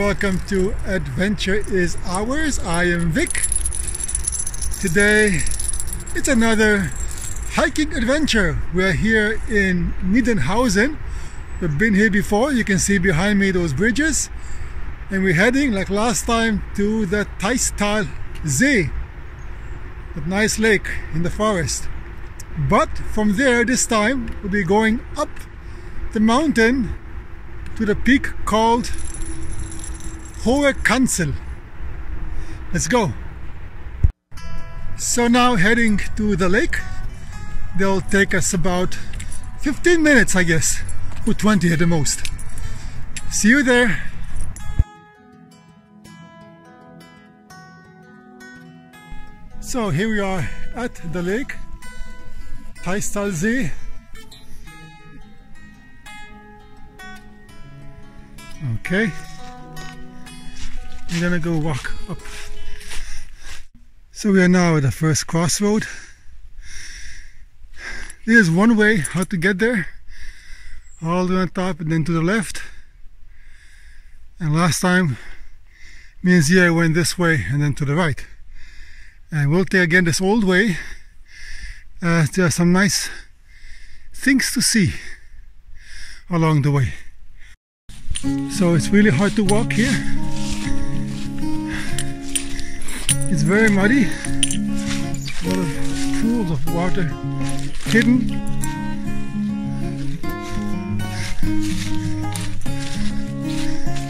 welcome to Adventure is Ours. I am Vic. Today it's another hiking adventure. We're here in Niederhausen. We've been here before. You can see behind me those bridges. And we're heading, like last time, to the Taunus See, that nice lake in the forest. But from there, this time, we'll be going up the mountain to the peak called Hohe Kanzel. Let's go. So now heading to the lake. They'll take us about 15 minutes, I guess, or 20 at the most. See you there. So here we are at the lake, Taunus See. Okay, I'm gonna go walk up. So we are now at the first crossroad. There's one way how to get there, all the way on top and then to the left. And last time me and Zia went this way and then to the right. And we'll take again this old way. There are some nice things to see along the way. So it's really hard to walk here. It's very muddy. A lot of pools of water hidden.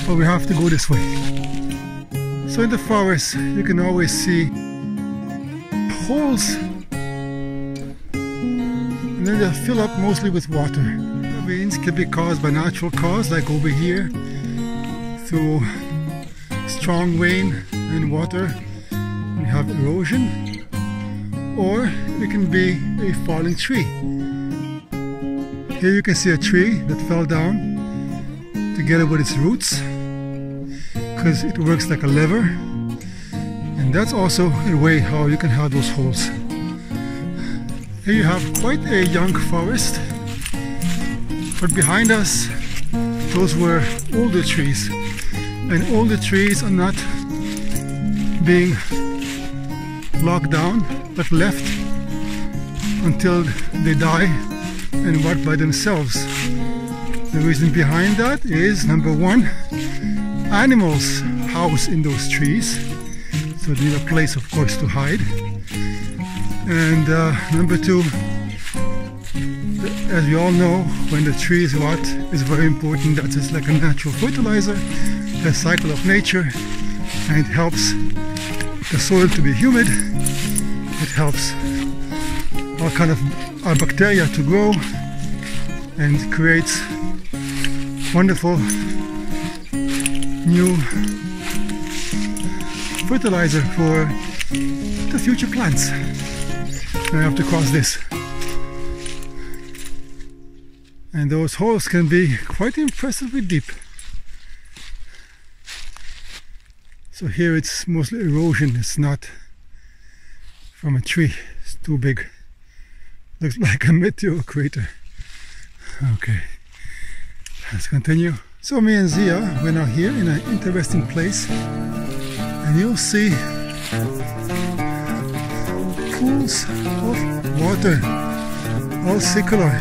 But we have to go this way. So in the forest you can always see holes, and then they fill up mostly with water. The rains can be caused by natural cause, like over here, through strong rain and water. We have erosion, or it can be a falling tree. Here you can see a tree that fell down together with its roots, because it works like a lever. And that's also a way how you can have those holes. Here you have quite a young forest, but behind us those were older trees, and older trees are not being locked down but left until they die and rot by themselves. The reason behind that is, number one, animals house in those trees. So they need a place, of course, to hide. And number two, as we all know, when the trees rot, it's very important that it's like a natural fertilizer, a cycle of nature, and it helps the soil to be humid. It helps all kind of bacteria to grow and creates wonderful new fertilizer for the future plants. Now I have to cross this. And those holes can be quite impressively deep. So here it's mostly erosion, it's not from a tree, it's too big. Looks like a meteor crater. Okay, let's continue. So me and Zia, we're now here in an interesting place. And you'll see pools of water, all circular,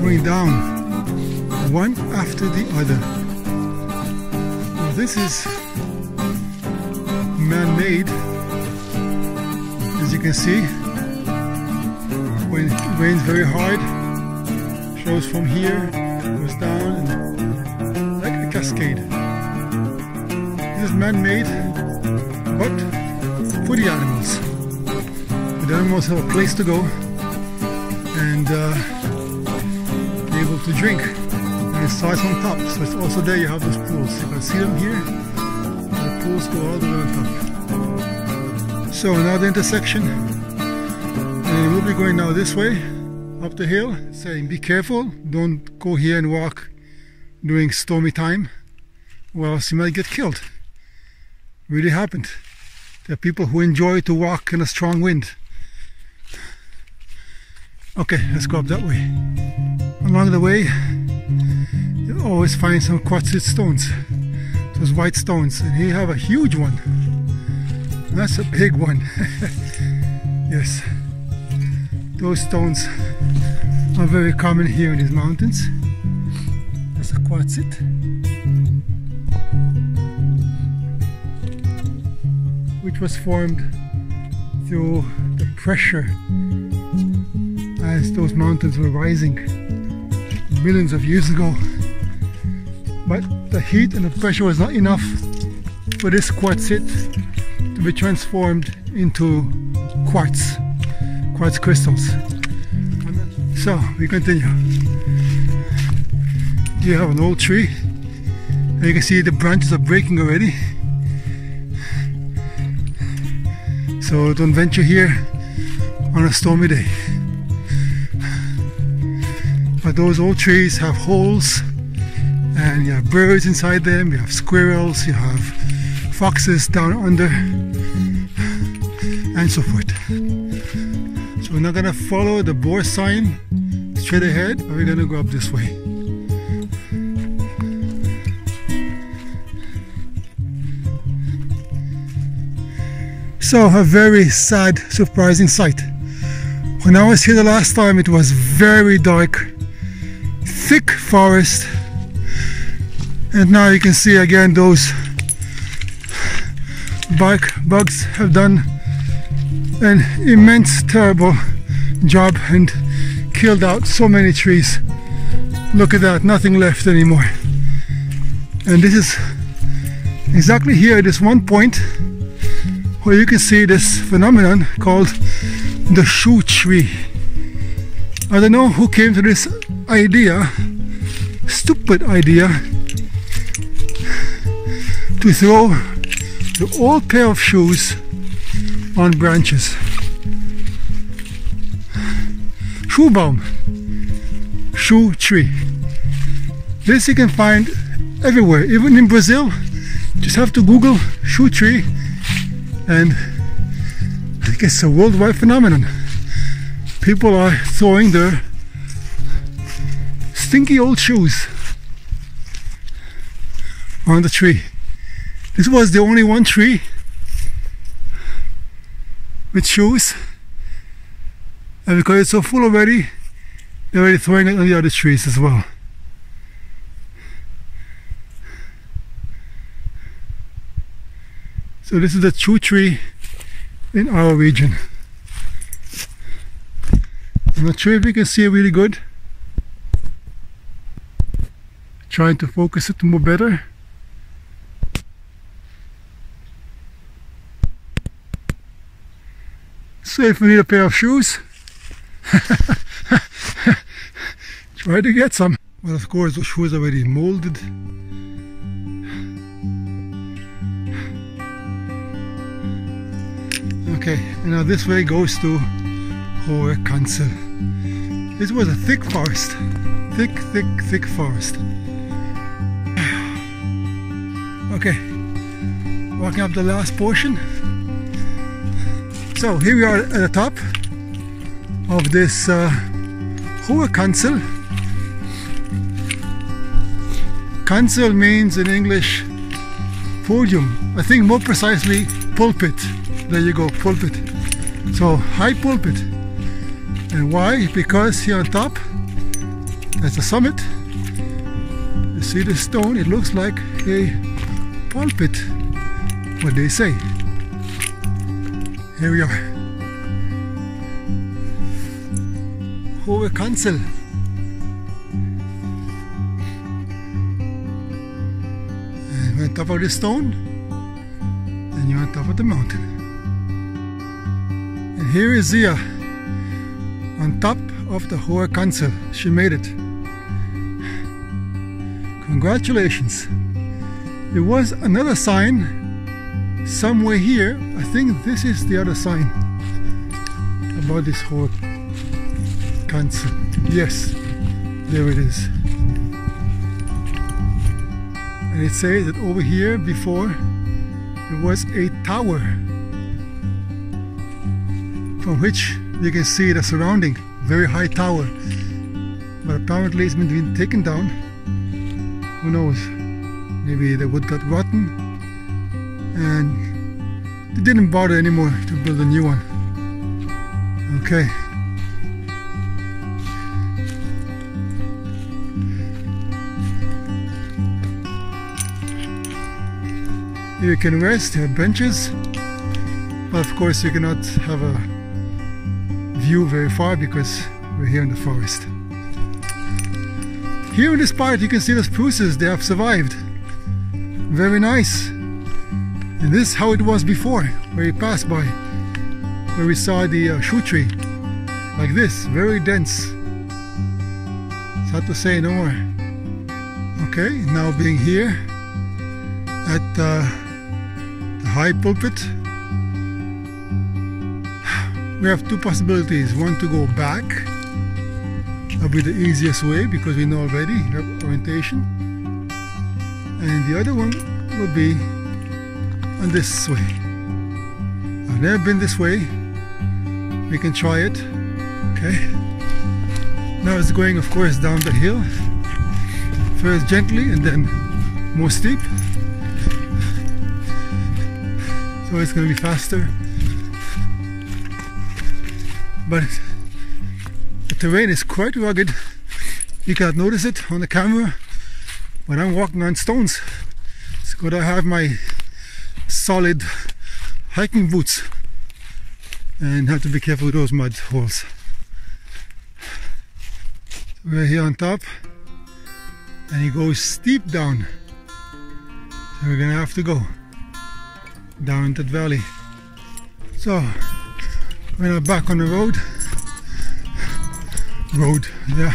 going down one after the other. Now this is man-made, as you can see. When it rains very hard, flows from here, goes down, and like a cascade. This is man-made, but for the animals. The animals have a place to go and be able to drink. And it starts on top, so it's also there you have those pools. You can see them here. The pools go all the way on top. So another intersection, and we'll be going now this way, up the hill, saying be careful, don't go here and walk during stormy time, or else you might get killed. Really happened. There are people who enjoy to walk in a strong wind. Okay, let's go up that way. Along the way, always find some quartzite stones, those white stones, and here you have a huge one. That's a big one. Yes, those stones are very common here in these mountains. That's a quartzite. Which was formed through the pressure as those mountains were rising millions of years ago. But the heat and the pressure was not enough for this quartzite to be transformed into quartz crystals. So we continue. You have an old tree, and you can see the branches are breaking already. So don't venture here on a stormy day. But those old trees have holes, and you have birds inside them, you have squirrels, you have foxes down under, and so forth. So we're not going to follow the boar sign straight ahead, but we're going to go up this way. So a very sad, surprising sight. When I was here the last time, it was very dark, thick forest, and now you can see again those bark bugs have done an immense, terrible job and killed out so many trees. Look at that, nothing left anymore. And this is exactly here, this one point where you can see this phenomenon called the shoe tree. I don't know who came to this idea, stupid idea, to throw the old pair of shoes on branches. Shoe baum, shoe tree. This you can find everywhere, even in Brazil. Just have to Google shoe tree, and I think it's a worldwide phenomenon. People are throwing their stinky old shoes on the tree. This was the only one tree with shoes, and because it's so full already, they're already throwing it on the other trees as well. So this is the shoe tree in our region. I'm not sure if you can see it really good. Trying to focus it more better. So if you need a pair of shoes, try to get some. Well, of course, the shoes are already molded. Okay, and now this way goes to Hohe Kanzel. This was a thick forest. Thick forest. Okay, walking up the last portion. So here we are at the top of this Hohe Kanzel. Kanzel means in English podium. I think more precisely pulpit. There you go, pulpit. So high pulpit. And why? Because here on top, that's the summit. You see the stone, it looks like a pulpit, what they say. Here we are. Hohe Kanzel. And we're on top of the stone, and you're on top of the mountain. And here is Zia on top of the Hohe Kanzel. She made it. Congratulations. There was another sign somewhere here. I think this is the other sign about this Hohe Kanzel. Yes, there it is. And it says that over here before there was a tower from which you can see the surrounding, very high tower, but apparently it's been taken down Who knows? Maybe the wood got rotten and they didn't bother anymore to build a new one. Okay. Here you can rest, have benches, but of course you cannot have a view very far because we're here in the forest. Here in this part you can see the spruces, they have survived. Very nice. And this is how it was before, where we passed by, where we saw the shoe tree. Like this, very dense. Sad to say, no more. Okay, now being here at the high pulpit, we have two possibilities. One, to go back. That'll be the easiest way because we know already, we have orientation. And the other one will be on this way. I've never been this way. We can try it. Okay. Now it's going, of course, down the hill. First gently and then more steep. So it's going to be faster. But the terrain is quite rugged. You can't notice it on the camera, but I'm walking on stones. It's good I have my solid hiking boots and have to be careful with those mud holes. We're here on top and it goes steep down. So we're gonna have to go down that valley. So we're now back on the road. Yeah,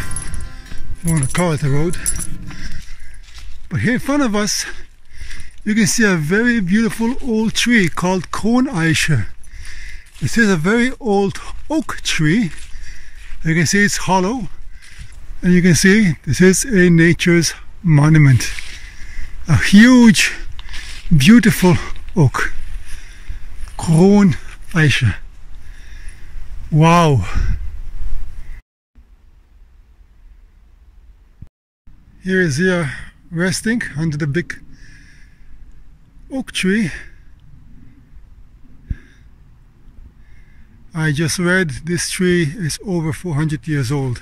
if you want to call it a road. But here in front of us, you can see a very beautiful old tree called Krooneiche. This is a very old oak tree. You can see it's hollow. And you can see this is a nature's monument. A huge, beautiful oak. Krooneiche. Wow. Here is Zia resting under the big oak tree. I just read this tree is over 400 years old.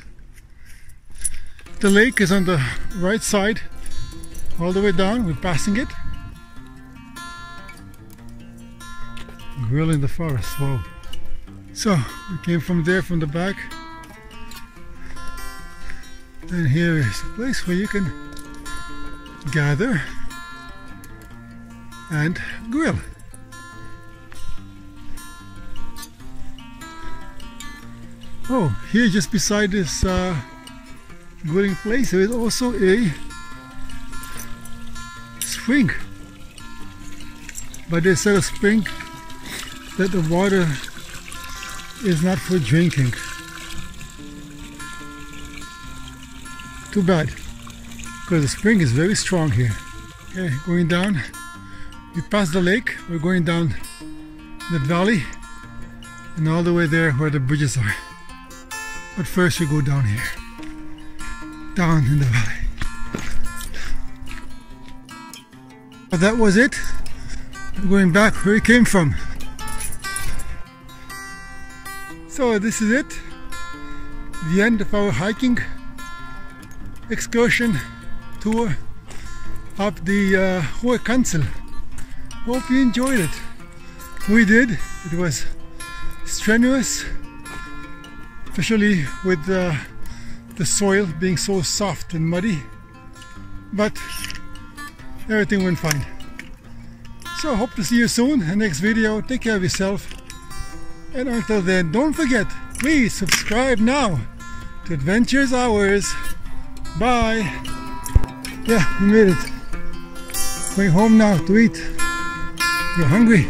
The lake is on the right side, all the way down. We're passing it. Grill in the forest, wow. So we came from there, from the back. And here is a place where you can gather and grill. Oh, here just beside this grilling place there is also a spring. But they said a spring that the water is not for drinking. Too bad, because the spring is very strong here. Okay, going down, we passed the lake, we're going down the valley and all the way there where the bridges are. But first we go down here, down in the valley. But that was it. We're going back where we came from. So this is it, the end of our hiking excursion tour up the Hohe Kanzel. Hope you enjoyed it. We did. It was strenuous, especially with the soil being so soft and muddy, but everything went fine. So hope to see you soon in the next video. Take care of yourself, and until then, don't forget, please subscribe now to Adventures Hours. Bye. Yeah, we made it. Going home now to eat. You're hungry.